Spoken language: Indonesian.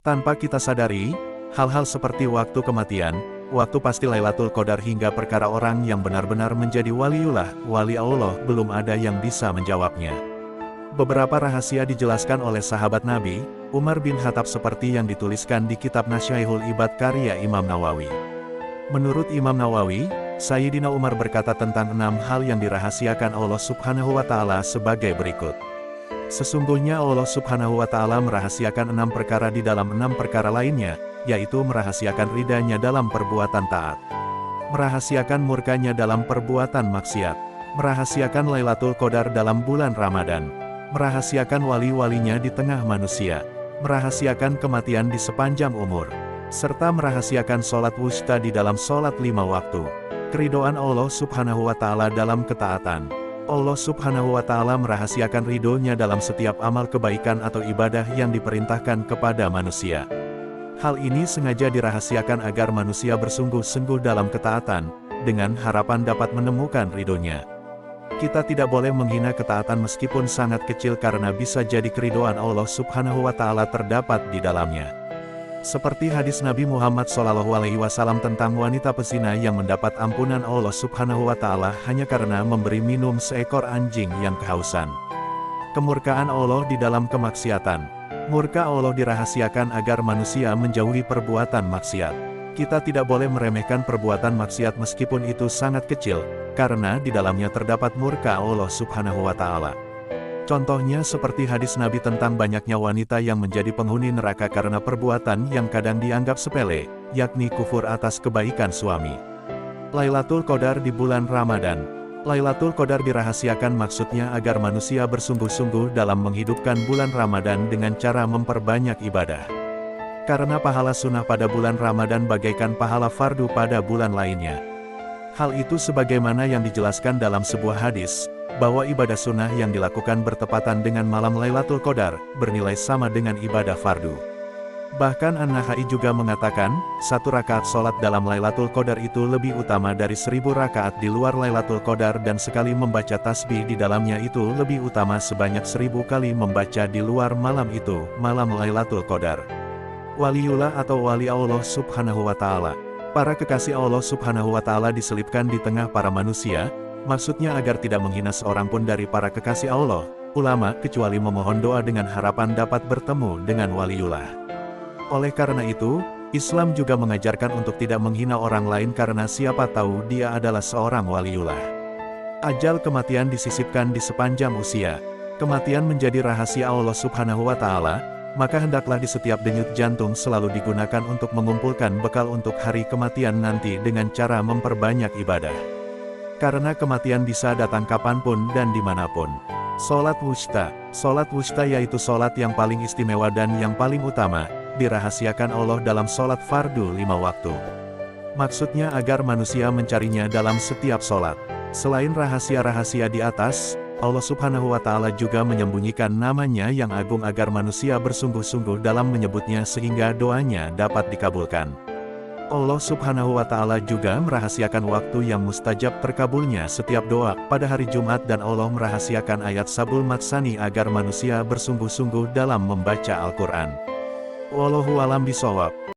Tanpa kita sadari, hal-hal seperti waktu kematian, waktu pasti Lailatul Qadar hingga perkara orang yang benar-benar menjadi waliullah, wali Allah, belum ada yang bisa menjawabnya. Beberapa rahasia dijelaskan oleh sahabat Nabi, Umar bin Khattab seperti yang dituliskan di kitab Nasyaihul Ibad karya Imam Nawawi. Menurut Imam Nawawi, Sayyidina Umar berkata tentang 6 hal yang dirahasiakan Allah Subhanahu wa Ta'ala sebagai berikut. Sesungguhnya Allah Subhanahu wa Ta'ala merahasiakan 6 perkara di dalam 6 perkara lainnya, yaitu merahasiakan ridanya dalam perbuatan taat, merahasiakan murkanya dalam perbuatan maksiat, merahasiakan Lailatul Qadar dalam bulan Ramadan, merahasiakan wali-walinya di tengah manusia, merahasiakan kematian di sepanjang umur, serta merahasiakan sholat wusta di dalam sholat 5 waktu, keridhaan Allah Subhanahu wa Ta'ala dalam ketaatan. Allah Subhanahu wa Ta'ala merahasiakan ridhonya dalam setiap amal kebaikan atau ibadah yang diperintahkan kepada manusia. Hal ini sengaja dirahasiakan agar manusia bersungguh-sungguh dalam ketaatan, dengan harapan dapat menemukan ridhonya. Kita tidak boleh menghina ketaatan meskipun sangat kecil karena bisa jadi keridhaan Allah Subhanahu wa Ta'ala terdapat di dalamnya. Seperti hadis Nabi Muhammad SAW tentang wanita pezina yang mendapat ampunan Allah Subhanahu wa Ta'ala hanya karena memberi minum seekor anjing yang kehausan. Kemurkaan Allah di dalam kemaksiatan. Murka Allah dirahasiakan agar manusia menjauhi perbuatan maksiat. Kita tidak boleh meremehkan perbuatan maksiat meskipun itu sangat kecil, karena di dalamnya terdapat murka Allah Subhanahu wa Ta'ala. Contohnya seperti hadis Nabi tentang banyaknya wanita yang menjadi penghuni neraka karena perbuatan yang kadang dianggap sepele, yakni kufur atas kebaikan suami. Lailatul Qadar di bulan Ramadan. Lailatul Qadar dirahasiakan maksudnya agar manusia bersungguh-sungguh dalam menghidupkan bulan Ramadan dengan cara memperbanyak ibadah. Karena pahala sunnah pada bulan Ramadan bagaikan pahala fardu pada bulan lainnya. Hal itu sebagaimana yang dijelaskan dalam sebuah hadis, bahwa ibadah sunnah yang dilakukan bertepatan dengan malam Lailatul Qadar, bernilai sama dengan ibadah fardu. Bahkan An-Nakhai juga mengatakan, 1 rakaat sholat dalam Lailatul Qadar itu lebih utama dari 1000 rakaat di luar Lailatul Qadar dan sekali membaca tasbih di dalamnya itu lebih utama sebanyak 1000 kali membaca di luar malam itu, malam Lailatul Qadar. Waliullah atau wali Allah Subhanahu wa Ta'ala. Para kekasih Allah Subhanahu wa Ta'ala diselipkan di tengah para manusia, maksudnya agar tidak menghina seorang pun dari para kekasih Allah, ulama, kecuali memohon doa dengan harapan dapat bertemu dengan waliullah. Oleh karena itu, Islam juga mengajarkan untuk tidak menghina orang lain karena siapa tahu dia adalah seorang waliullah. Ajal kematian disisipkan di sepanjang usia. Kematian menjadi rahasia Allah Subhanahu wa Ta'ala, maka hendaklah di setiap denyut jantung selalu digunakan untuk mengumpulkan bekal untuk hari kematian nanti dengan cara memperbanyak ibadah. Karena kematian bisa datang kapanpun dan dimanapun. Sholat wusta. Sholat wusta yaitu sholat yang paling istimewa dan yang paling utama, dirahasiakan Allah dalam sholat fardu 5 waktu. Maksudnya agar manusia mencarinya dalam setiap sholat. Selain rahasia-rahasia di atas, Allah Subhanahu wa Ta'ala juga menyembunyikan namanya yang agung agar manusia bersungguh-sungguh dalam menyebutnya sehingga doanya dapat dikabulkan. Allah Subhanahu wa Ta'ala juga merahasiakan waktu yang mustajab terkabulnya setiap doa pada hari Jumat dan Allah merahasiakan ayat Sabul Matsani agar manusia bersungguh-sungguh dalam membaca Al-Quran. Wallahu a'lam bishawab.